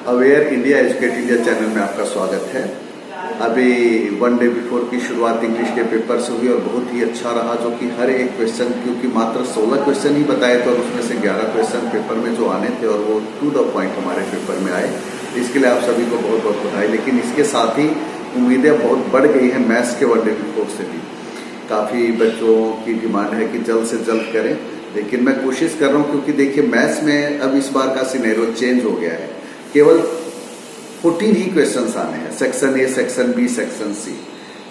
Aware India educate India channel में आपका स्वागत है। अभी 1 डे बिफोर की शुरुआत इंग्लिश के पेपर से हुई और बहुत ही अच्छा रहा, जो कि हर एक क्वेश्चन, क्योंकि मात्र 16 क्वेश्चन ही बताए थे और उसमें से 11 क्वेश्चन पेपर में जो आने थे और वो टू द पॉइंट हमारे पेपर में आए। इसके लिए आप सभी को बहुत बहुत बधाई। लेकिन इसके साथ ही उम्मीदें बहुत बढ़ गई हैं मैथ्स के 1 डे बिफोर से भी। काफ़ी बच्चों की डिमांड है कि जल्द से जल्द करें, लेकिन मैं कोशिश कर रहा हूँ, क्योंकि देखिए मैथ्स में अब इस बार का सिनेरियो चेंज हो गया है। केवल 14 ही क्वेश्चंस आने हैं, section A, section B, section C.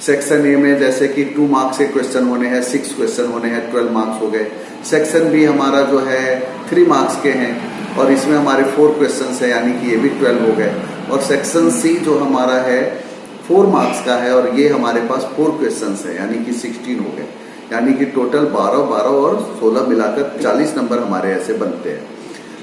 Section A में जैसे कि 2 मार्क्स के क्वेश्चन होने हैं, 6 क्वेश्चन होने हैं, 12 मार्क्स हो गए। सेक्शन बी हमारा जो है 3 मार्क्स के हैं और इसमें हमारे 4 क्वेश्चंस हैं, यानी कि ये भी 12 हो गए। और सेक्शन सी जो हमारा है 4 मार्क्स का है और ये हमारे पास 4 क्वेश्चंस है, यानी कि 16 हो गए। यानी कि टोटल 12 और 16 मिलाकर 40 नंबर हमारे ऐसे बनते हैं।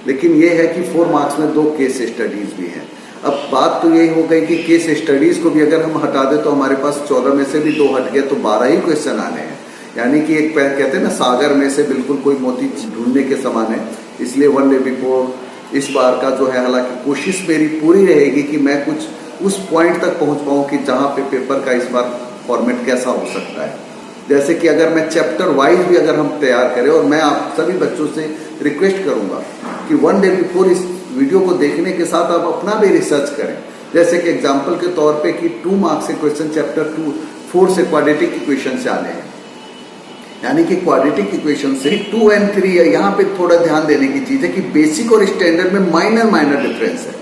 लेकिन ये है कि 4 मार्क्स में 2 केस स्टडीज भी हैं। अब बात तो यही हो गई कि केस स्टडीज को भी अगर हम हटा दें तो हमारे पास 14 में से भी 2 हट गए, तो 12 ही क्वेश्चन आने हैं। यानी कि एक कहते हैं ना, सागर में से बिल्कुल कोई मोती ढूंढने के समान है। इसलिए 1 डे बिफोर इस बार का जो है, हालांकि कोशिश मेरी पूरी रहेगी कि मैं कुछ उस पॉइंट तक पहुंच पाऊं कि जहां पे पेपर का इस बार फॉर्मेट कैसा हो सकता है। जैसे कि अगर मैं चैप्टर वाइज भी अगर हम तैयार करें, और मैं आप सभी बच्चों से रिक्वेस्ट करूंगा कि 1 डे बिफोर इस वीडियो को देखने के साथ आप अपना भी रिसर्च करें। जैसे कि एग्जांपल के तौर पे कि 2 मार्क्स के क्वेश्चन चैप्टर 4 से क्वाड्रेटिक इक्वेशन से आने हैं, यानी कि क्वाड्रेटिक इक्वेशन से 2 और 3 है। यहाँ पे थोड़ा ध्यान देने की चीज है कि बेसिक और स्टैंडर्ड में माइनर डिफरेंस है।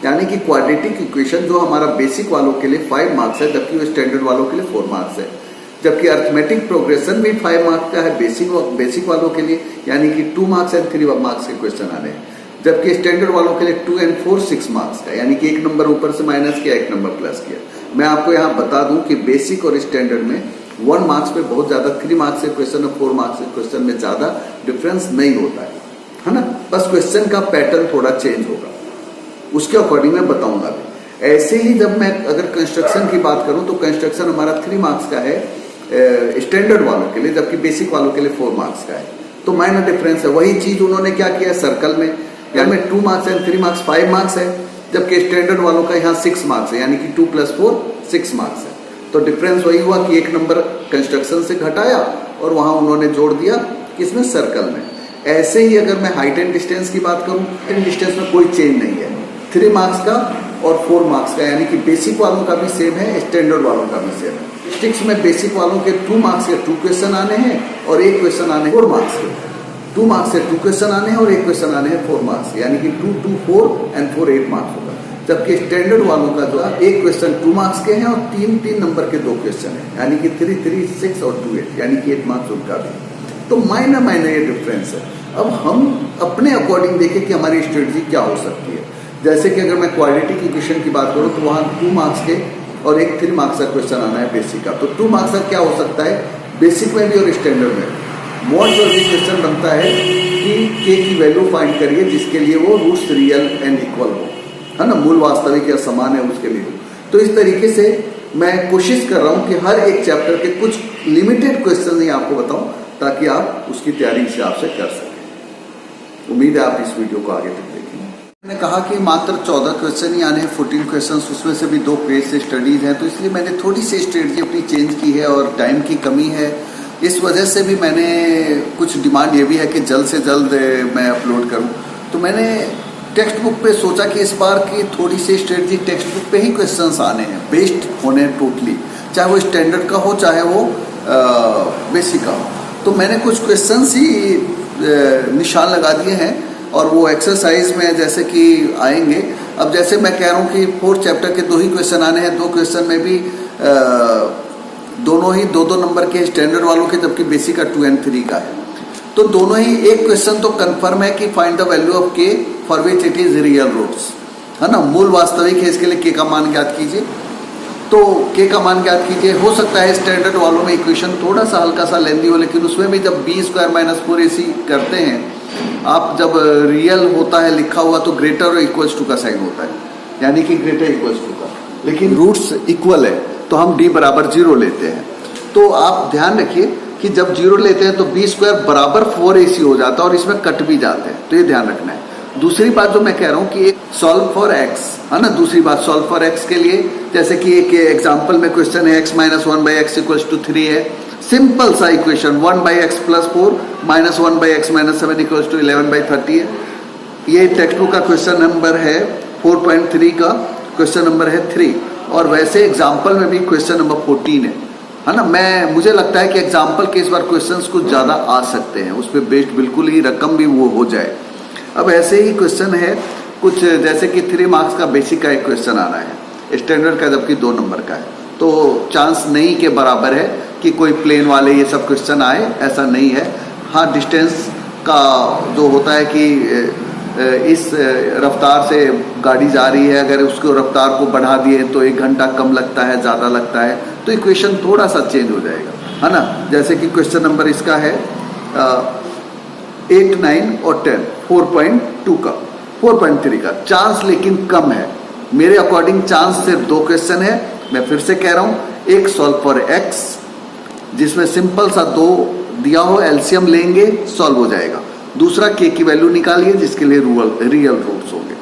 यानी कि क्वाड्रेटिक इक्वेशन जो हमारा बेसिक वालों के लिए 5 मार्क्स है, जबकि वो स्टैंडर्ड वालों के लिए 4 मार्क्स है। जबकि अर्थमेटिक प्रोग्रेशन भी 5 मार्क्स का है बेसिक वालों के लिए, यानी कि 2 मार्क्स और 3 मार्क्स के क्वेश्चन आ रहे हैं। जबकि स्टैंडर्ड वालों के लिए 2 और 4 6 मार्क्स का, यानी कि 1 नंबर ऊपर से माइनस किया, 1 नंबर प्लस किया। मैं आपको यहाँ बता दूं कि बेसिक और स्टैंडर्ड में 1 मार्क्स पे बहुत ज्यादा, 3 मार्क्स के क्वेश्चन और 4 मार्क्स के क्वेश्चन में ज्यादा डिफरेंस नहीं होता है ना। बस क्वेश्चन का पैटर्न थोड़ा चेंज होगा, उसके अकॉर्डिंग मैं बताऊंगा भी। ऐसे ही जब मैं अगर कंस्ट्रक्शन की बात करूं तो कंस्ट्रक्शन हमारा 3 मार्क्स का है स्टैंडर्ड वालों के लिए, जबकि बेसिक वालों के लिए 4 मार्क्स का है। तो माइनर डिफरेंस है। वही चीज उन्होंने क्या किया सर्कल में, यानी में 2 मार्क्स एंड 3 मार्क्स 5 मार्क्स है, जबकि स्टैंडर्ड वालों का यहाँ 6 मार्क्स है, यानी कि 2 + 4 6 मार्क्स है। तो डिफरेंस वही हुआ कि 1 नंबर कंस्ट्रक्शन से घटाया और वहां उन्होंने जोड़ दिया किसमें, सर्कल में। ऐसे ही अगर मैं हाइट एंड डिस्टेंस की बात करूं, हाइट डिस्टेंस में कोई चेंज नहीं है, 3 मार्क्स का और 4 मार्क्स का, यानी कि बेसिक वालों का भी सेम है, स्टैंडर्ड वालों का भी सेम है। स्टिक्स में बेसिक वालों के 2 मार्क्स के 2 क्वेश्चन आने हैं और 1 क्वेश्चन आने 4 मार्क्स के। 2 मार्क्स से 2 क्वेश्चन आने हैं और 1 क्वेश्चन आने हैं 4 मार्क्स, यानी कि 2 2 4 एंड 4 8 मार्क्स होगा। जबकि स्टैंडर्ड वालों का जो है 1 क्वेश्चन 2 मार्क्स के हैं और 3 नंबर के 2 क्वेश्चन हैं, यानी कि 3 3 6 और 2 8, यानी कि 8 मार्क्स उनका भी। तो माइनर ये डिफरेंस है। अब हम अपने अकॉर्डिंग देखें कि हमारी स्ट्रेटजी क्या हो सकती है। जैसे कि अगर मैं क्वाड्रेटिक इक्वेशन की बात करूं तो वहां 2 मार्क्स के और 1 3 मार्क्स का क्वेश्चन आना है बेसिक का। तो 2 मार्क्स का क्या हो सकता है, बेसिक में भी और स्टैंडर्ड में। मोड जो ये क्वेश्चन बनता है कि के की वैल्यू फाइंड करिए जिसके लिए वो रूट्स रियल एंड इक्वल हो, है ना, मूल वास्तविक या समान है उसके लिए। तो इस तरीके से मैं कोशिश कर रहा हूं कि हर एक चैप्टर के कुछ लिमिटेड क्वेश्चन ही आपको बताऊं, ताकि आप उसकी तैयारी इस हिसाब से कर सकें। उम्मीद है आप इस वीडियो को आगे तक देखेंगे। मैंने कहा कि मात्र 14 क्वेश्चन ही आने हैं, 14 क्वेश्चन, उसमें से भी 2 पेज से स्टडीज हैं, तो इसलिए मैंने थोड़ी सी स्ट्रेटजी अपनी चेंज की है और टाइम की कमी है। इस वजह से भी मैंने कुछ डिमांड ये भी है कि जल्द से जल्द मैं अपलोड करूं। तो मैंने टेक्स्ट बुक पे सोचा कि इस बार की थोड़ी सी स्ट्रेटजी टेक्स्ट बुक पे ही क्वेश्चंस आने हैं, बेस्ड होने टोटली, चाहे वो स्टैंडर्ड का हो चाहे वो बेसिक का हो। तो मैंने कुछ क्वेश्चंस ही निशान लगा दिए हैं और वो एक्सरसाइज में जैसे कि आएंगे। अब जैसे मैं कह रहा हूँ कि 4 चैप्टर के 2 ही क्वेश्चन आने हैं, 2 क्वेश्चन में भी दोनों ही 2 नंबर के स्टैंडर्ड वालों के, जबकि बेसिक का 2 और 3 का है। तो दोनों ही एक क्वेश्चन तो कंफर्म है कि find the value of k for which it is real roots, है ना, मूल वास्तविक है, इसके लिए के का मान ज्ञात कीजिए। तो के का मान ज्ञात कीजिए। हो सकता है स्टैंडर्ड वालों में इक्वेशन थोड़ा सा हल्का सा लेंदी हो, लेकिन उसमें भी जब b² - 4ac करते हैं आप, जब रियल होता है लिखा हुआ तो ग्रेटर और इक्वल्स टू का साइन होता है, यानी कि ग्रेटर इक्वल्स टू का, लेकिन रूट्स इक्वल है तो हम d = 0 लेते हैं। तो आप ध्यान रखिए कि जब 0 लेते हैं तो b² = 4ac हो जाता है और इसमें कट भी जाते हैं, तो ये ध्यान रखना है। दूसरी बात जो मैं कह रहा हूं कि एक सॉल्व फॉर एक्स है ना, दूसरी बात सॉल्व फॉर एक्स के लिए जैसे कि एक एग्जांपल में क्वेश्चन है x minus 1/x equals to 3 है, सिंपल सा equation 1/x plus 4 minus 1/x minus 7 equals to 11/30 है। ये टेक्स्ट बुक का क्वेश्चन नंबर है 4.3 का क्वेश्चन नंबर है 3, और वैसे एग्जाम्पल में भी क्वेश्चन नंबर 14 है ना। मुझे लगता है कि एग्जाम्पल के इस बार क्वेश्चंस कुछ ज़्यादा आ सकते हैं, उस पर बेस्ड बिल्कुल ही रकम भी वो हो जाए। अब ऐसे ही क्वेश्चन है कुछ जैसे कि 3 मार्क्स का बेसिक का एक क्वेश्चन आना है, स्टैंडर्ड का जबकि 2 नंबर का है, तो चांस नहीं के बराबर है कि कोई प्लेन वाले ये सब क्वेश्चन आए, ऐसा नहीं है। हाँ, डिस्टेंस का जो होता है कि इस रफ्तार से गाड़ी जा रही है, अगर उसको रफ्तार को बढ़ा दिए तो 1 घंटा कम लगता है, ज़्यादा लगता है, तो इक्वेशन थोड़ा सा चेंज हो जाएगा, है ना। जैसे कि क्वेश्चन नंबर इसका है 8, 9 और 10, 4.2 का 4.3 का चांस लेकिन कम है। मेरे अकॉर्डिंग चांस सिर्फ 2 क्वेश्चन है। मैं फिर से कह रहा हूँ, एक सॉल्व फॉर एक्स जिसमें सिंपल सा 2 दिया हो, एलसीएम लेंगे सॉल्व हो जाएगा। दूसरा के की वैल्यू निकालिए जिसके लिए रियल रूट्स होंगे।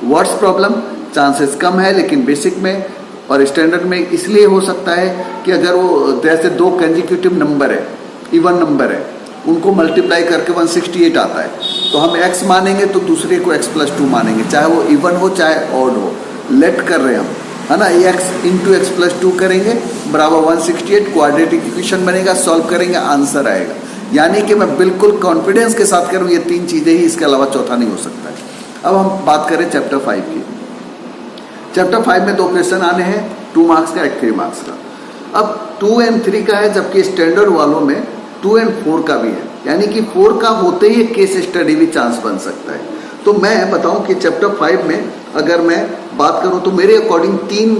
व्हाट्स प्रॉब्लम, चांसेस कम है लेकिन बेसिक में और स्टैंडर्ड में इसलिए हो सकता है कि अगर वो जैसे 2 कंजिक्यूटिव नंबर है, इवन नंबर है, उनको मल्टीप्लाई करके 168 आता है, तो हम x मानेंगे तो दूसरे को x प्लस 2 मानेंगे, चाहे वो इवन हो चाहे ऑड हो। लेट कर रहे हैं हम, है ना, ये x इंटू एक्स प्लस 2 करेंगे बराबर 168, क्वाड्रेटिक इक्वेशन बनेगा, सॉल्व करेंगे, आंसर आएगा। यानी कि मैं बिल्कुल कॉन्फिडेंस के साथ करूँ ये 3 चीज़ें ही, इसके अलावा चौथा नहीं हो सकता है। अब हम बात करें चैप्टर 5 की। चैप्टर 5 में 2 क्वेश्चन आने हैं, 2 मार्क्स का, एक 3 मार्क्स का। अब 2 और 3 का है, जबकि स्टैंडर्ड वालों में 2 और 4 का भी है, यानी कि 4 का होते ही केस स्टडी भी चांस बन सकता है। तो मैं बताऊं कि चैप्टर 5 में अगर मैं बात करूं तो मेरे अकॉर्डिंग 3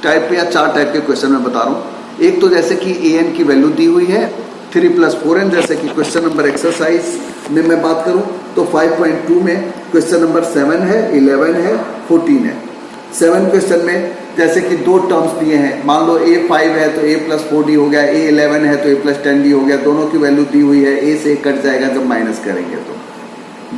टाइप या 4 टाइप के क्वेश्चन मैं बता रहा हूं। एक तो जैसे कि ए एन की वैल्यू दी हुई है 3 + 4n, जैसे कि क्वेश्चन नंबर एक्सरसाइज में मैं बात करूं तो 5.2 में क्वेश्चन नंबर 7 है, 11 है, 14 है। 7 क्वेश्चन में जैसे कि 2 टर्म्स दिए हैं, मान लो a5 है तो a + 4d हो गया, a11 है तो a + 10d हो गया, दोनों की वैल्यू दी हुई है, a से कट जाएगा जब माइनस करेंगे तो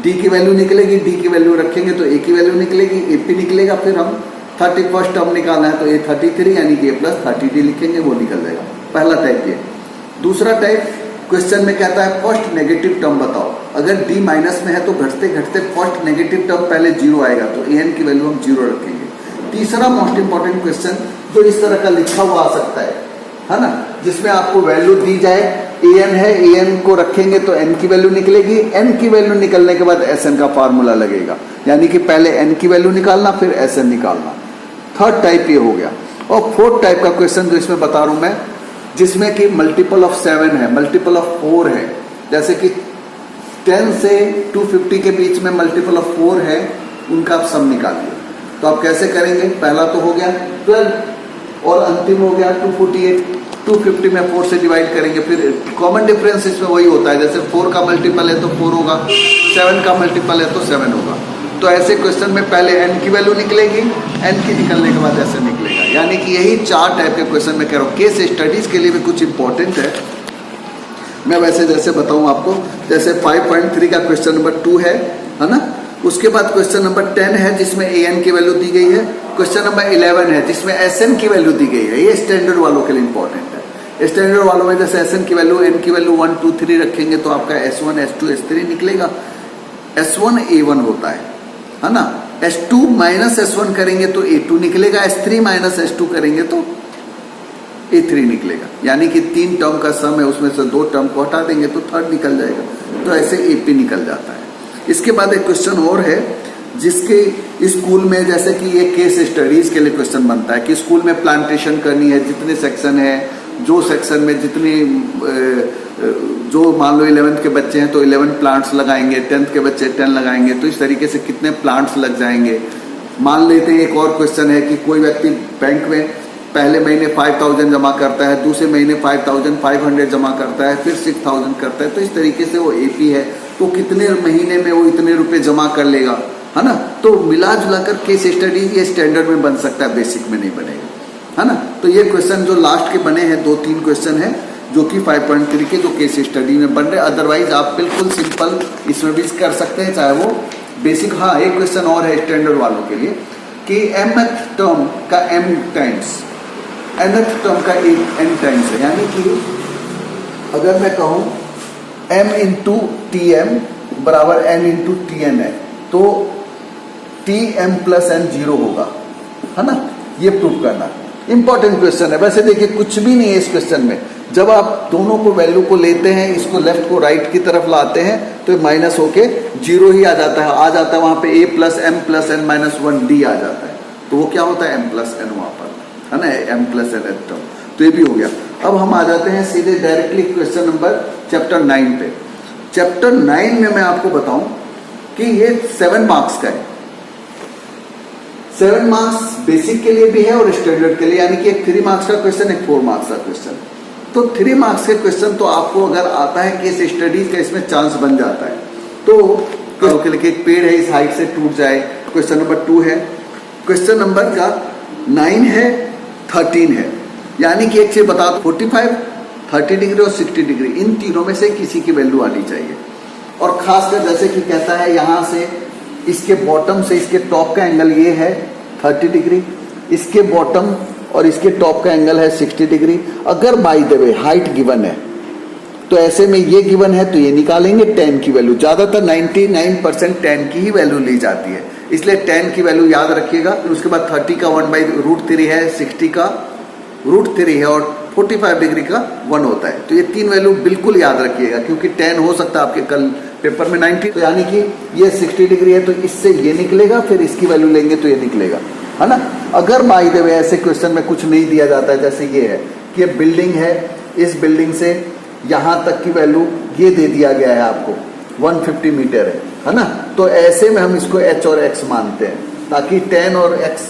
d की वैल्यू निकलेगी, d की वैल्यू रखेंगे तो a की वैल्यू निकलेगी, ap निकलेगा। फिर हम 31st टर्म निकालना है तो a33 यानी कि a + 30d लिखेंगे, वो निकल जाएगा। पहला टाइप ये। दूसरा टाइप क्वेश्चन में कहता है फर्स्ट नेगेटिव टर्म बताओ, अगर d माइनस में है तो घटते घटते फर्स्ट नेगेटिव टर्म पहले 0 आएगा, तो an की वैल्यू हम 0 रखेंगे। तीसरा मोस्ट इंपॉर्टेंट क्वेश्चन जो इस तरह का लिखा हुआ आ सकता है ना, जिसमें आपको वैल्यू दी जाए, an है, an को रखेंगे तो n की वैल्यू निकलेगी, n की वैल्यू निकलने के बाद sn का फार्मूला लगेगा, यानी कि पहले n की वैल्यू निकालना फिर sn निकालना। थर्ड टाइप ये हो गया। और फोर्थ टाइप का क्वेश्चन जो इसमें बता रहा हूं मैं, जिसमें कि मल्टीपल ऑफ 7 है, मल्टीपल ऑफ 4 है, जैसे कि 10 से 250 के बीच में मल्टीपल ऑफ 4 है, उनका आप सम निकालिए। तो आप कैसे करेंगे, पहला तो हो गया 12 और अंतिम हो गया 248, 250 में 4 से डिवाइड करेंगे, फिर कॉमन डिफरेंस इसमें वही होता है, जैसे 4 का मल्टीपल है तो 4 होगा, 7 का मल्टीपल है तो 7 होगा। तो ऐसे क्वेश्चन में पहले n की वैल्यू निकलेगी, n की निकलने के बाद ऐसे निकलेगा, यानी कि यही 4 टाइप के क्वेश्चन में कह रहा हूँ। केस स्टडीज के लिए भी कुछ इंपॉर्टेंट है, मैं वैसे जैसे बताऊं आपको, जैसे 5.3 का क्वेश्चन नंबर 2 है ना, उसके बाद क्वेश्चन नंबर 10 है जिसमें an की वैल्यू दी गई है, क्वेश्चन नंबर 11 है जिसमें sn की वैल्यू दी गई है। ये स्टैंडर्ड वालों के लिए इंपॉर्टेंट है। स्टैंडर्ड वालों में जैसे sn की वैल्यू, n की वैल्यू 1, 2, 3 रखेंगे तो आपका s1, s2, s3 निकलेगा। s1 a1 होता है ना, s2 माइनस s1 करेंगे तो a2 निकलेगा, s3 माइनस s2 करेंगे तो a3 निकलेगा, यानी कि 3 टर्म का सम है, उसमें से 2 टर्म को हटा देंगे तो थर्ड निकल जाएगा, तो ऐसे AP निकल जाता है। इसके बाद एक क्वेश्चन और है जिसके स्कूल में जैसे कि ये केस स्टडीज के लिए क्वेश्चन बनता है कि स्कूल में प्लांटेशन करनी है, जितने सेक्शन है, जो सेक्शन में जितनी जो मान लो 11th के बच्चे हैं तो 11 प्लांट्स लगाएंगे, 10th के बच्चे 10 लगाएंगे, तो इस तरीके से कितने प्लांट्स लग जाएंगे। मान लेते हैं एक और क्वेश्चन है कि कोई व्यक्ति बैंक में पहले महीने 5000 जमा करता है, दूसरे महीने 5500 जमा करता है, फिर 6000 करता है, तो इस तरीके से वो AP है, तो कितने महीने में वो इतने रुपए जमा कर लेगा, है ना। तो मिला जुला कर केस स्टडी ये स्टैंडर्ड में बन सकता है, बेसिक में नहीं बनेगा, है ना। तो ये क्वेश्चन जो लास्ट के बने हैं 2-3 क्वेश्चन है जो कि 5.3 के जो केस स्टडी में बन रहे, अदरवाइज आप बिल्कुल सिंपल इसमें भी कर सकते हैं, चाहे वो बेसिक, हाँ एक क्वेश्चन और है स्टैंडर्ड वालों के लिए कि mth टर्म का m टाइम्स nth टर्म का n टाइम्स है, यानी कि अगर मैं कहूं m इंटू टी एम बराबर n इंटू टी एन है तो tm प्लस n 0 होगा, है ना। ये प्रूव करना इंपॉर्टेंट क्वेश्चन है। वैसे देखिए कुछ भी नहीं है इस क्वेश्चन में, जब आप दोनों को वैल्यू को लेते हैं, इसको लेफ्ट को राइट की तरफ लाते हैं तो माइनस होके 0 ही आ जाता है वहां पे a plus m plus n minus 1 d आ जाता है, तो वो क्या होता है m प्लस n वहां पर, है ना, m प्लस n टर्म। तो ये भी हो गया। अब हम आ जाते हैं सीधे डायरेक्टली क्वेश्चन नंबर चैप्टर 9 पे। चैप्टर 9 में मैं आपको बताऊं कि ये 7 मार्क्स का है। 7 मार्क्स बेसिक के लिए भी है और स्टैंडर्ड के लिए, यानी कि एक 3 मार्क्स का क्वेश्चन, एक 4 मार्क्स का क्वेश्चन। तो 3 मार्क्स के क्वेश्चन तो आपको अगर आता है केस स्टडीज का, इसमें चांस बन जाता है। तो के लिए एक पेड़ है इस हाइट से टूट जाए, क्वेश्चन नंबर 2 है। क्वेश्चन नंबर का 9 है, 13 है, यानी कि एक चीज बता दो, 45, 30 डिग्री और 60 डिग्री, इन तीनों में से किसी की वैल्यू आनी चाहिए। और खासकर जैसे कि कहता है यहां से इसके बॉटम से इसके टॉप का एंगल ये है 30 डिग्री, इसके बॉटम और इसके टॉप का एंगल है 60 डिग्री। अगर by the way height given है तो ऐसे में ये गिवन है तो ये निकालेंगे tan की वैल्यू। ज्यादातर 99% tan की ही वैल्यू ली जाती है, इसलिए tan की वैल्यू याद रखिएगा। उसके बाद 30 का 1/√3 है, 60 का √3 है और 45 डिग्री का 1 होता है। तो ये 3 वैल्यू बिल्कुल याद रखिएगा, क्योंकि tan हो सकता है आपके कल पेपर में 90, तो यानी कि ये 60 डिग्री है तो इससे ये निकलेगा, फिर इसकी वैल्यू लेंगे तो ये निकलेगा, है ना। अगर बाय द वे ऐसे क्वेश्चन में कुछ नहीं दिया जाता है, जैसे ये है कि बिल्डिंग है, इस बिल्डिंग से यहां तक की वैल्यू ये दे दिया गया है आपको 150 मीटर है ना। तो ऐसे में हम इसको h और x मानते हैं, ताकि tan और x,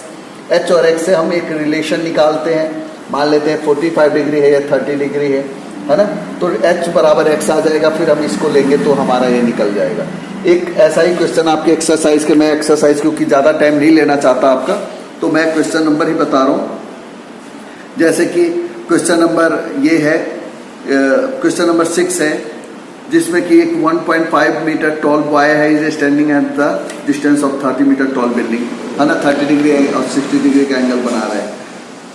h और x से हम एक रिलेशन निकालते हैं। मान लेते हैं 45 डिग्री है या 30 डिग्री है ना, तो h बराबर x आ जाएगा, फिर हम इसको लेंगे तो हमारा ये निकल जाएगा। एक ऐसा ही क्वेश्चन आपके एक्सरसाइज के, मैं एक्सरसाइज क्योंकि ज़्यादा टाइम नहीं लेना चाहता आपका, तो मैं क्वेश्चन नंबर ही बता रहा हूँ। जैसे कि क्वेश्चन नंबर ये है, क्वेश्चन नंबर 6 है, जिसमें कि एक 1.5 मीटर टॉल बॉय है, is standing at the distance of 30 metre tall building, है ना, 30 डिग्री और 60 डिग्री का एंगल बना रहा है।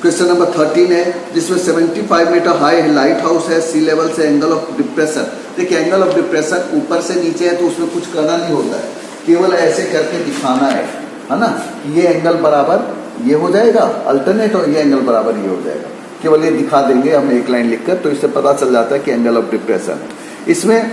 क्वेश्चन नंबर 13 है, जिसमें 75 मीटर हाई लाइट हाउस है, सी लेवल से एंगल ऑफ डिप्रेशन। देखिए एंगल ऑफ डिप्रेशन ऊपर से नीचे है तो उसमें कुछ करना नहीं होता है, केवल ऐसे करके दिखाना है ना, ये एंगल बराबर ये हो जाएगा अल्टरनेट और ये एंगल बराबर ये हो जाएगा, केवल ये दिखा देंगे हम एक लाइन लिखकर, तो इससे पता चल जाता है कि एंगल ऑफ डिप्रेशन है। इसमें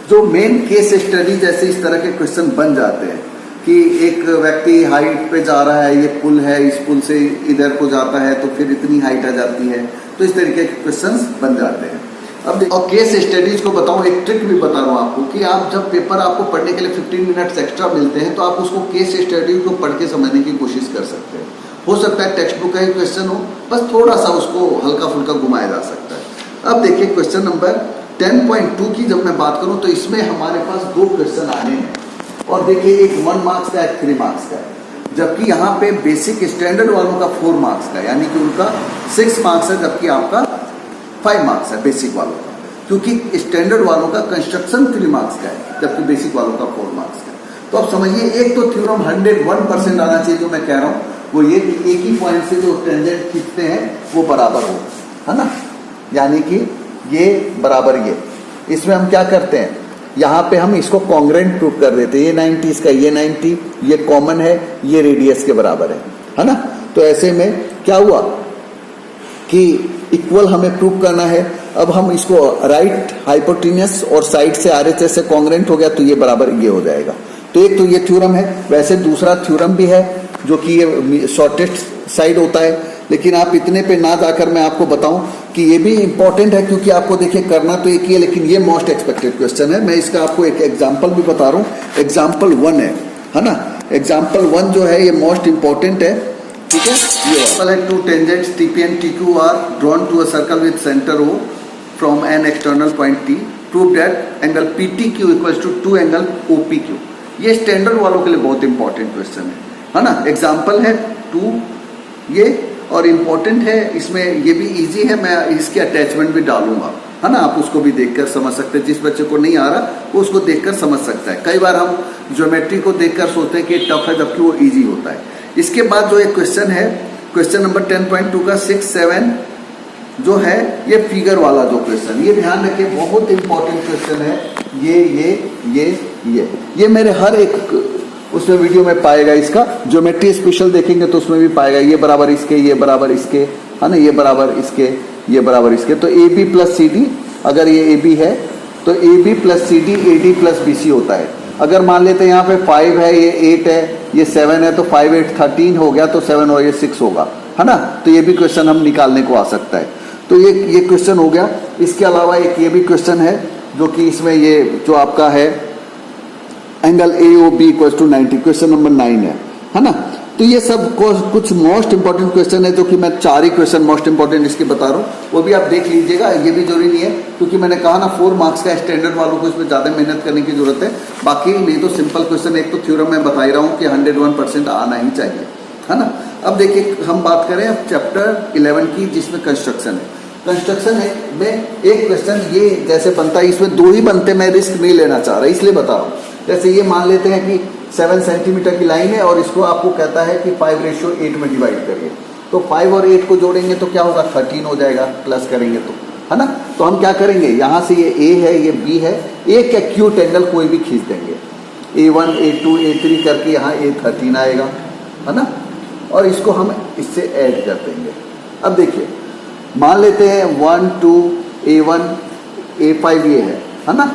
जो मेन केस स्टडी जैसे इस तरह के क्वेश्चन बन जाते हैं कि एक व्यक्ति हाइट पे जा रहा है, ये पुल है, इस पुल से इधर को जाता है तो फिर इतनी हाइट आ जाती है, तो इस तरीके के क्वेश्चंस बन जाते हैं। अब और केस स्टडीज को बताऊं, एक ट्रिक भी बता रहा हूं आपको कि आप जब पेपर आपको पढ़ने के लिए 15 मिनट्स एक्स्ट्रा मिलते हैं तो आप उसको केस स्टडी को पढ़ के समझने की कोशिश कर सकते हैं। हो सकता है टेक्स्ट बुक का ही क्वेश्चन हो, बस थोड़ा सा उसको हल्का फुल्का घुमाया जा सकता है। अब देखिए क्वेश्चन नंबर 10.2 की जब मैं बात करूं तो इसमें हमारे पास 2 क्वेश्चन आने हैं, और देखिए एक 1 मार्क्स का, एक 3 मार्क्स का है, जबकि यहाँ पे बेसिक स्टैंडर्ड वालों का 4 मार्क्स का, यानी कि उनका 6 मार्क्स है, जबकि आपका 5 मार्क्स है बेसिक वालों का, क्योंकि स्टैंडर्ड वालों का कंस्ट्रक्शन 3 मार्क्स का है, जबकि बेसिक वालों का 4 मार्क्स का है। तो अब समझिए, एक तो थ्योरम 101% आना चाहिए, जो मैं कह रहा हूँ वो ये कि एक ही पॉइंट से जो टेंजेंट खींचते हैं वो बराबर हो, है ना, यानी कि ये बराबर ये। इसमें हम क्या करते हैं, यहाँ पे हम इसको कॉन्ग्रेंट प्रूव कर देते हैं, ये 90 इसका ये 90, ये कॉमन है, ये रेडियस के बराबर है ना। तो ऐसे में क्या हुआ कि इक्वल हमें प्रूव करना है। अब हम इसको राइट हाइपोटेन्यूस और साइड से आरएचएस से कॉन्ग्रेंट हो गया तो ये बराबर ये हो जाएगा। तो एक तो ये थ्योरम है, वैसे दूसरा थ्योरम भी है जो कि ये शॉर्टेस्ट साइड होता है, लेकिन आप इतने पे ना जाकर मैं आपको बताऊं कि ये भी इंपॉर्टेंट है, क्योंकि आपको देखिए करना तो एक ही है, लेकिन ये मोस्ट एक्सपेक्टेड क्वेश्चन है। मैं इसका आपको एक एग्जांपल भी बता रहा हूँ, एग्जांपल 1 है ना। एग्जांपल 1 जो है ये मोस्ट इंपॉर्टेंट है, ठीक है। ये एग्जांपल है, 2 tangents TP and TQ are drawn to a circle with centre O from an external point T, prove that angle PTQ equals to 2 angle OPQ। ये स्टैंडर्ड वालों के लिए बहुत इंपॉर्टेंट क्वेश्चन है ना। एग्जाम्पल है 2 ये, और इम्पोर्टेंट है, इसमें ये भी इजी है, मैं इसके अटैचमेंट भी डालूंगा, है ना, आप उसको भी देखकर समझ सकते हैं। जिस बच्चे को नहीं आ रहा वो उसको देखकर समझ सकता है। कई बार हम ज्योमेट्री को देखकर सोचते हैं कि टफ है, जबकि वो इजी होता है। इसके बाद जो एक क्वेश्चन है, क्वेश्चन नंबर 10.2 का 6, 7 जो है, ये फिगर वाला जो क्वेश्चन, ये ध्यान रखिए, बहुत इंपॉर्टेंट क्वेश्चन है। ये मेरे हर एक उसमें वीडियो में पाएगा। इसका ज्योमेट्री स्पेशल देखेंगे तो उसमें भी पाएगा। ये बराबर इसके, ये बराबर इसके, है ना, ये बराबर इसके, ये बराबर इसके। तो A B plus C D, अगर ये ए बी है तो A B plus C D A D plus B C होता है। अगर मान लेते हैं यहाँ पे 5 है, ये 8 है, ये 7 है, तो 5 8 13 हो गया, तो 7 और ये 6 होगा, है ना। तो ये भी क्वेश्चन हम निकालने को आ सकता है। तो ये क्वेश्चन हो गया। इसके अलावा एक ये भी क्वेश्चन है जो कि इसमें ये जो आपका है angle A O B equal to 90, question number 9 है ना। तो ये सब कुछ मोस्ट इंपॉर्टेंट क्वेश्चन है जो कि मैं 4 ही क्वेश्चन मोस्ट इंपॉर्टेंट इसके बता रहा हूँ, वो भी आप देख लीजिएगा। ये भी जरूरी नहीं है, क्योंकि मैंने कहा ना 4 मार्क्स का स्टैंडर्ड वालों को इसमें ज़्यादा मेहनत करने की जरूरत है। बाकी नहीं तो सिंपल क्वेश्चन, एक तो थ्योरम में बता ही रहा हूँ कि 101% आना ही चाहिए, है ना। अब देखिए हम बात करें अब चैप्टर 11 की, जिसमें कंस्ट्रक्शन है। कंस्ट्रक्शन में एक क्वेश्चन ये जैसे बनता है, इसमें 2 ही बनते, मैं रिस्क नहीं लेना चाह रहा, इसलिए बता रहा हूँ। जैसे ये मान लेते हैं कि 7 सेंटीमीटर की लाइन है और इसको आपको कहता है कि 5:8 में डिवाइड करिए। तो 5 और 8 को जोड़ेंगे तो क्या होगा, 13 हो जाएगा, प्लस करेंगे तो, है ना। तो हम क्या करेंगे, यहाँ से ये ए है, ये बी है, एक एक्यूट एंगल कोई भी खींच देंगे, A1 A2 A3 करके यहाँ A13 आएगा, है ना। और इसको हम इससे ऐड कर देंगे। अब देखिए मान लेते हैं 1 2 A1 A5 ये है ना।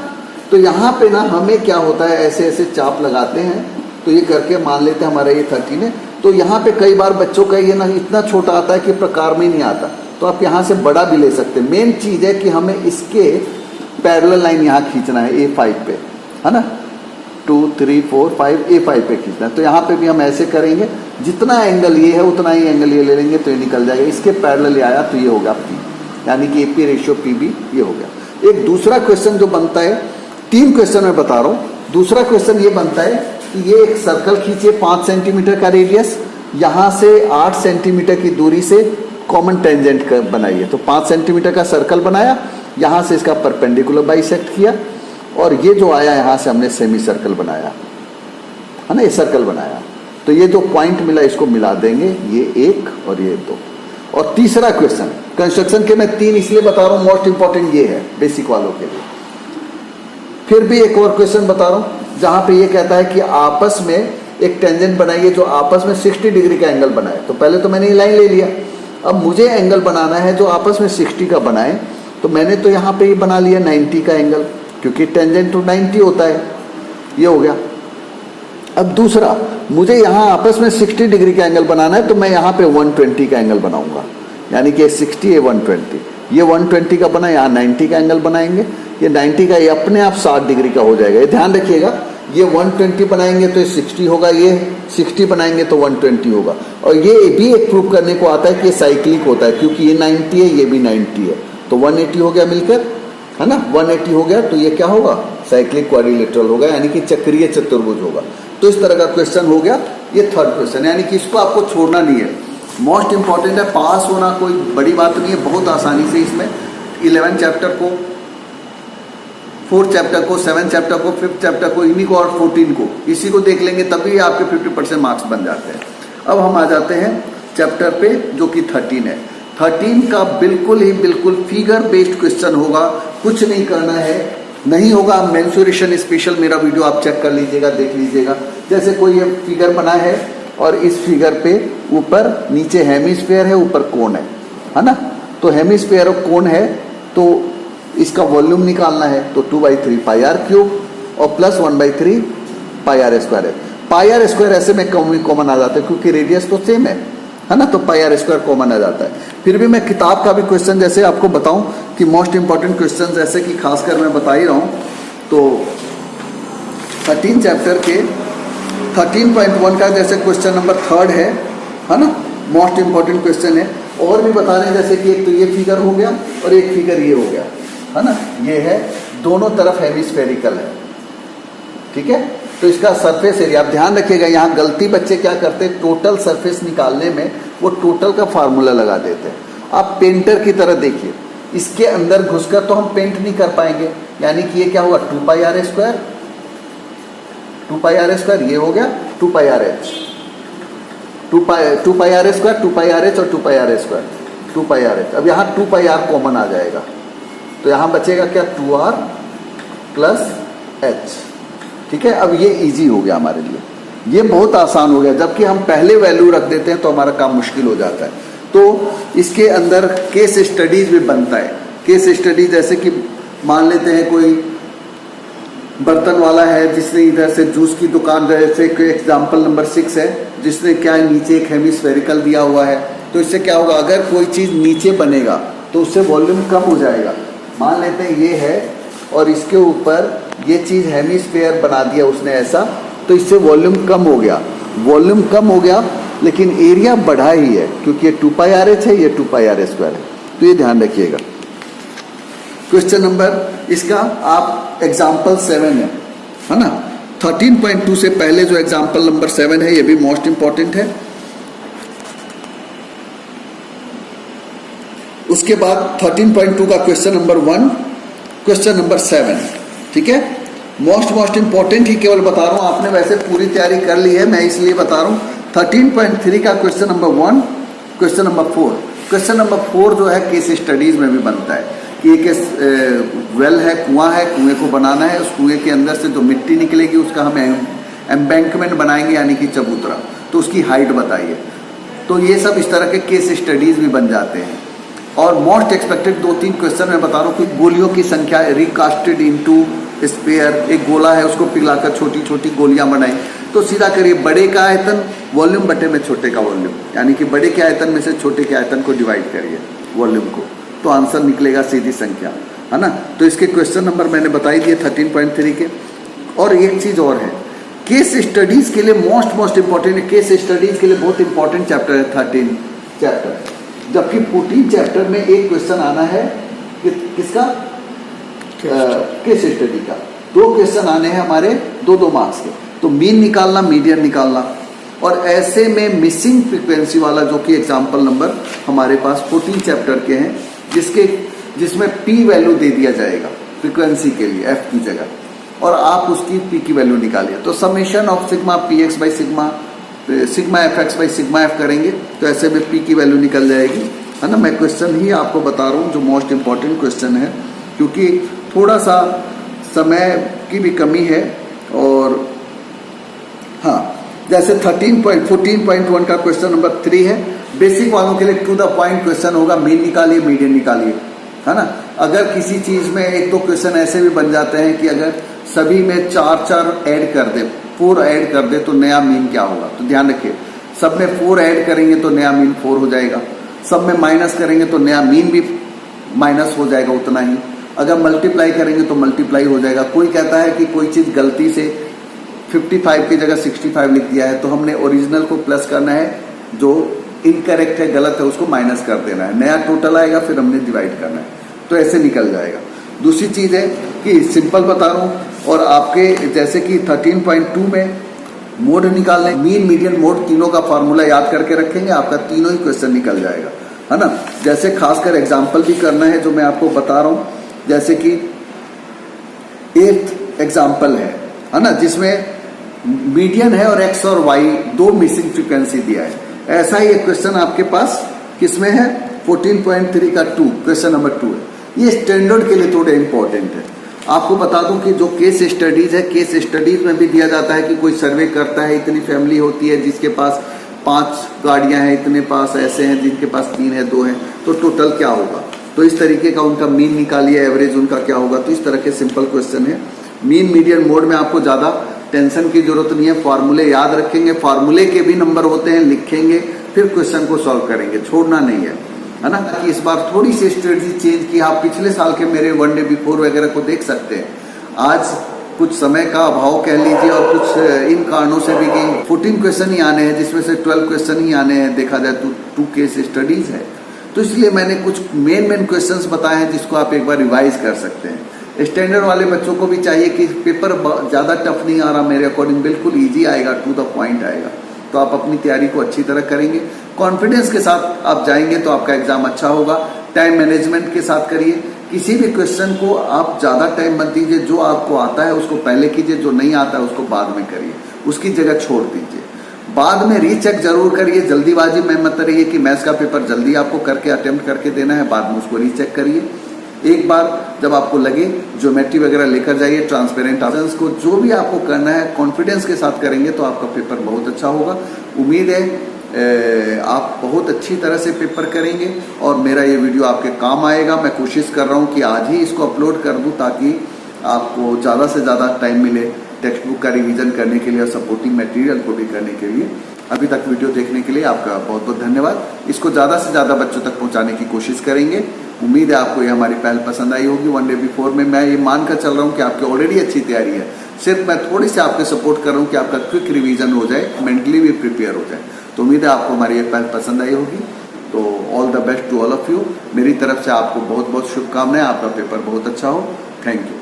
तो यहाँ पे ना हमें क्या होता है, ऐसे ऐसे चाप लगाते हैं, तो ये करके मान लेते हैं हमारा ये 13 है। तो यहाँ पे कई बार बच्चों का ये ना इतना छोटा आता है कि प्रकार में नहीं आता, तो आप यहाँ से बड़ा भी ले सकते हैं। मेन चीज़ है कि हमें इसके पैरेलल लाइन यहाँ खींचना है A5 पे, है ना। 2 3 4 5 A5 पे खींचना है। तो यहाँ पे भी हम ऐसे करेंगे, जितना एंगल ये है उतना ही एंगल ये ले लेंगे तो ये निकल जाएगा। इसके पैरेलल ये आया तो ये होगा P, यानी कि AP/PB ये हो गया। एक दूसरा क्वेश्चन जो बनता है, 3 क्वेश्चन मैं बता रहा हूँ। दूसरा क्वेश्चन ये बनता है कि ये एक सर्कल खींचिए 5 सेंटीमीटर का रेडियस, यहाँ से 8 सेंटीमीटर की दूरी से कॉमन टेंजेंट बनाइए। तो 5 सेंटीमीटर का सर्कल बनाया, यहाँ से इसका परपेंडिकुलर बाइसेक्ट किया, और ये जो आया यहाँ से हमने सेमी सर्कल बनाया, है ना, ये सर्कल बनाया। तो ये जो पॉइंट मिला इसको मिला देंगे, ये 1 और ये 2। और तीसरा क्वेश्चन कंस्ट्रक्शन के मैं 3 इसलिए बता रहा हूँ, मोस्ट इंपॉर्टेंट ये है बेसिक वालों के लिए। फिर भी एक और क्वेश्चन बता रहा हूँ जहाँ पे ये कहता है कि आपस में एक टेंजेंट बनाइए जो आपस में 60 डिग्री का एंगल बनाए। तो पहले तो मैंने ये लाइन ले लिया, अब मुझे एंगल बनाना है जो आपस में 60 का बनाए। तो मैंने तो यहाँ पे ये बना लिया 90 का एंगल, क्योंकि टेंजेंट तो 90 होता है, ये हो गया। अब दूसरा, मुझे यहाँ आपस में 60 डिग्री का एंगल बनाना है, तो मैं यहाँ पे 120 का एंगल बनाऊंगा, यानी कि 60 है 120, ये 120 का बना, यहाँ 90 का एंगल बनाएंगे, ये 90 का, ये अपने आप 60 डिग्री का हो जाएगा। ये ध्यान रखिएगा, ये 120 बनाएंगे तो ये 60 होगा, ये 60 बनाएंगे तो 120 होगा। और ये भी एक प्रूफ करने को आता है कि ये साइक्लिक होता है, क्योंकि ये 90 है, ये भी 90 है, तो 180 हो गया मिलकर, है ना, 180 हो गया। तो ये क्या होगा, साइक्लिक क्वाड्रिलेटरल होगा, यानी कि चक्रीय चतुर्भुज होगा। तो इस तरह का क्वेश्चन हो गया। ये थर्ड क्वेश्चन, यानी कि इसको आपको छोड़ना नहीं है, मोस्ट इंपॉर्टेंट है। पास होना कोई बड़ी बात नहीं है, बहुत आसानी से इसमें 11 चैप्टर को, 4 चैप्टर को, 7 चैप्टर को, 5 चैप्टर को, इन्हीं को और 14 को, इसी को देख लेंगे तभी आपके 50% मार्क्स बन जाते हैं। अब हम आ जाते हैं चैप्टर पे जो कि 13 है। 13 का बिल्कुल फिगर बेस्ड क्वेश्चन होगा, कुछ नहीं करना है, नहीं होगा मेंसुरेशन स्पेशल, मेरा वीडियो आप चेक कर लीजिएगा, देख लीजिएगा। जैसे कोई ये फिगर बना है और इस फिगर पे ऊपर नीचे हेमिस्फीयर है, ऊपर कोन है ना। तो हेमिस्फीयर और कोन है, तो इसका वॉल्यूम निकालना है, तो 2/3 पाई आर क्यूब और प्लस 1/3 पाई आर स्क्वायर है। पाई आर स्क्वायर ऐसे में कॉमन आ जाता है, क्योंकि रेडियस तो सेम है ना, तो पाई आर स्क्वायर कॉमन आ जाता है। फिर भी मैं किताब का भी क्वेश्चन जैसे आपको बताऊं कि मोस्ट इंपॉर्टेंट क्वेश्चन जैसे कि खासकर मैं बता ही रहा हूं, तो 13 चैप्टर के 13.1 का जैसे क्वेश्चन नंबर 3 है ना, मोस्ट इंपॉर्टेंट क्वेश्चन है। और भी बता रहे हैं, जैसे कि एक तो ये फिगर हो गया और एक फिगर ये हो गया, है ना, ये है, दोनों तरफ हेमिस्फेरिकल है, ठीक है। तो इसका सरफेस एरिया आप ध्यान रखिएगा, यहाँ गलती बच्चे क्या करते हैं, टोटल सरफेस निकालने में वो टोटल का फार्मूला लगा देते हैं। आप पेंटर की तरह देखिए, इसके अंदर घुसकर तो हम पेंट नहीं कर पाएंगे, यानी कि ये क्या हुआ 2 pi r square, 2 pi r square, ये हो गया 2 pi r h, 2 pi r square, 2 pi r h और 2 pi r square, 2 pi r h. अब यहाँ 2 पाई आर कॉमन आ जाएगा, तो यहाँ बचेगा क्या 2r प्लस एच। ठीक है, अब ये इजी हो गया हमारे लिए, ये बहुत आसान हो गया। जबकि हम पहले वैल्यू रख देते हैं तो हमारा काम मुश्किल हो जाता है। तो इसके अंदर केस स्टडीज भी बनता है। केस स्टडीज जैसे कि मान लेते हैं कोई बर्तन वाला है जिसने इधर से जूस की दुकान, जैसे एग्जाम्पल नंबर 6 है, जिसने क्या नीचे एक हेमिस्फेरिकल दिया हुआ है, तो इससे क्या होगा, अगर कोई चीज़ नीचे बनेगा तो उससे वॉल्यूम कम हो जाएगा। मान लेते हैं ये है और इसके ऊपर ये चीज़ हेमिस्फेयर बना दिया उसने ऐसा, तो इससे वॉल्यूम कम हो गया, वॉल्यूम कम हो गया, लेकिन एरिया बढ़ा ही है क्योंकि ये 2 पाई आर एच है, ये 2 पाई आर स्क्वायर है। तो ये ध्यान रखिएगा। क्वेश्चन नंबर इसका आप एग्जाम्पल 7 है ना। 13.2 से पहले जो एग्जाम्पल नंबर 7 है ये भी मोस्ट इंपॉर्टेंट है। उसके बाद 13.2 का क्वेश्चन नंबर 1, क्वेश्चन नंबर 7। ठीक है, मोस्ट इंपॉर्टेंट ही केवल बता रहा हूं, आपने वैसे पूरी तैयारी कर ली है, मैं इसलिए बता रहा हूं। 13.3 का question number 1, question number 4। Question number 4 जो है केस स्टडीज में भी बनता है कि एक वेल है, कुआं है, कुएं को बनाना है, उस कुएं के अंदर से जो मिट्टी निकलेगी उसका हम एम्बैंकमेंट बनाएंगे, यानी कि चबूतरा, तो उसकी हाइट बताइए। तो ये सब इस तरह के केस स्टडीज भी बन जाते हैं। और मोस्ट एक्सपेक्टेड 2-3 क्वेश्चन मैं बता रहा हूँ कि गोलियों की संख्या रिकास्टेड इनटू स्पेयर, एक गोला है उसको पिघलाकर छोटी छोटी गोलियां बनाई, तो सीधा करिए बड़े का आयतन वॉल्यूम बटे में छोटे का वॉल्यूम, यानी कि बड़े के आयतन में से छोटे के आयतन को डिवाइड करिए वॉल्यूम को, तो आंसर निकलेगा सीधी संख्या, है ना। तो इसके क्वेश्चन नंबर मैंने बताई दिए 13.3 के। और एक चीज और है, केस स्टडीज के लिए मोस्ट इंपॉर्टेंट है, केस स्टडीज के लिए बहुत इंपॉर्टेंट चैप्टर है 13 चैप्टर, जबकि 14 चैप्टर में एक क्वेश्चन आना है किसका, केस स्टडी का। 2 क्वेश्चन आने हैं हमारे 2-2 मार्क्स के, तो मीन निकालना, मीडियन निकालना। और ऐसे में मिसिंग फ्रीक्वेंसी वाला जो कि एग्जाम्पल नंबर हमारे पास 14 चैप्टर के हैं, जिसमें पी वैल्यू दे दिया जाएगा फ्रीक्वेंसी के लिए एफ की जगह, और आप उसकी पी की वैल्यू निकालिए। तो summation of sigma P x by sigma F x by sigma F करेंगे, तो ऐसे में पी की वैल्यू निकल जाएगी, है ना। मैं क्वेश्चन ही आपको बता रहा हूँ जो मोस्ट इंपॉर्टेंट क्वेश्चन है, क्योंकि थोड़ा सा समय की भी कमी है। और हाँ, जैसे 14.1 का क्वेश्चन नंबर 3 है, बेसिक वालों के लिए टू द पॉइंट क्वेश्चन होगा, मीन निकालिए, मीडियन निकालिए, है ना। अगर किसी चीज में 1-2 क्वेश्चन ऐसे भी बन जाते हैं कि अगर सभी में 4 ऐड कर दे, 4 ऐड कर दे, तो नया मीन क्या होगा, तो ध्यान रखिए। सब में 4 ऐड करेंगे तो नया मीन 4 हो जाएगा, सब में माइनस करेंगे तो नया मीन भी माइनस हो जाएगा उतना ही, अगर मल्टीप्लाई करेंगे तो मल्टीप्लाई हो जाएगा। कोई कहता है कि कोई चीज गलती से 55 की जगह 65 लिख दिया है, तो हमने ओरिजिनल को प्लस करना है, जो इनकरेक्ट है, गलत है, उसको माइनस कर देना है, नया टोटल आएगा, फिर हमने डिवाइड करना है, तो ऐसे निकल जाएगा। दूसरी चीज है कि सिंपल बता रहा हूं, और आपके जैसे कि 13.2 में मोड निकालने, मीन मीडियन मोड तीनों का फॉर्मूला याद करके रखेंगे, आपका तीनों ही क्वेश्चन निकल जाएगा, है ना। जैसे खासकर एग्जाम्पल भी करना है जो मैं आपको बता रहा हूं, जैसे कि 8th एग्जाम्पल है ना, जिसमें मीडियन है और एक्स और वाई 2 मिसिंग फ्रीक्वेंसी दिया है। ऐसा ही एक क्वेश्चन आपके पास किसमें है, 14.3 का 2, क्वेश्चन नंबर 2 है। ये स्टैंडर्ड के लिए थोड़े इंपॉर्टेंट है। आपको बता दूं कि जो केस स्टडीज है, केस स्टडीज में भी दिया जाता है कि कोई सर्वे करता है, इतनी फैमिली होती है जिसके पास 5 गाड़ियां हैं, इतने पास ऐसे हैं जिनके पास 3 है, 2 है, तो टोटल क्या होगा, तो इस तरीके का उनका मीन निकालिए, एवरेज उनका क्या होगा। तो इस तरह के सिंपल क्वेश्चन है। मीन मीडियन मोड में आपको ज्यादा टेंशन की जरूरत नहीं है, फॉर्मूले याद रखेंगे, फॉर्मूले के भी नंबर होते हैं, लिखेंगे, फिर क्वेश्चन को सॉल्व करेंगे, छोड़ना नहीं है ना। कि इस बार थोड़ी सी स्ट्रेटजी चेंज की, आप पिछले साल के मेरे 1 डे बिफोर वगैरह को देख सकते हैं। आज कुछ समय का अभाव कह लीजिए, और कुछ इन कारणों से भी कि 14 क्वेश्चन ही आने हैं, जिसमें से 12 क्वेश्चन ही आने हैं, देखा जाए तो 2 केस स्टडीज है, तो इसलिए मैंने कुछ मेन क्वेश्चंस बताए हैं जिसको आप एक बार रिवाइज कर सकते हैं। स्टैंडर्ड वाले बच्चों को भी चाहिए कि पेपर ज़्यादा टफ नहीं आ रहा, मेरे अकॉर्डिंग बिल्कुल इजी आएगा, टू द पॉइंट आएगा, तो आप अपनी तैयारी को अच्छी तरह करेंगे, कॉन्फिडेंस के साथ आप जाएंगे तो आपका एग्जाम अच्छा होगा। टाइम मैनेजमेंट के साथ करिए। किसी भी क्वेश्चन को आप ज़्यादा टाइम मत दीजिए, जो आपको आता है उसको पहले कीजिए, जो नहीं आता है उसको बाद में करिए, उसकी जगह छोड़ दीजिए। बाद में रीचेक जरूर करिए, जल्दीबाजी में मत रहिए कि मैथ्स का पेपर जल्दी आपको करके अटेम्प्ट करके देना है, बाद में उसको रीचेक करिए। एक बार जब आपको लगे ज्योमेट्री वगैरह लेकर जाइए, ट्रांसपेरेंट ऑप्शंस को, जो भी आपको करना है कॉन्फिडेंस के साथ करेंगे तो आपका पेपर बहुत अच्छा होगा। उम्मीद है आप बहुत अच्छी तरह से पेपर करेंगे और मेरा ये वीडियो आपके काम आएगा। मैं कोशिश कर रहा हूँ कि आज ही इसको अपलोड कर दूँ ताकि आपको ज़्यादा से ज़्यादा टाइम मिले टेक्स्ट बुक का रिवीजन करने के लिए और सपोर्टिंग मटेरियल को भी करने के लिए। अभी तक वीडियो देखने के लिए आपका बहुत बहुत धन्यवाद। इसको ज़्यादा से ज़्यादा बच्चों तक पहुँचाने की कोशिश करेंगे। उम्मीद है आपको ये हमारी पहल पसंद आई होगी। वन डे बिफोर में मैं ये मानकर चल रहा हूँ कि आपकी ऑलरेडी अच्छी तैयारी है, सिर्फ मैं थोड़ी सी आपके सपोर्ट कर रहा हूँ कि आपका क्विक रिवीजन हो जाए, मेंटली भी प्रिपेयर हो जाए। तो उम्मीद है आपको हमारी ये पहल पसंद आई होगी। तो all the best to all of you. मेरी तरफ से आपको बहुत बहुत शुभकामनाएं। आपका पेपर बहुत अच्छा हो। Thank you.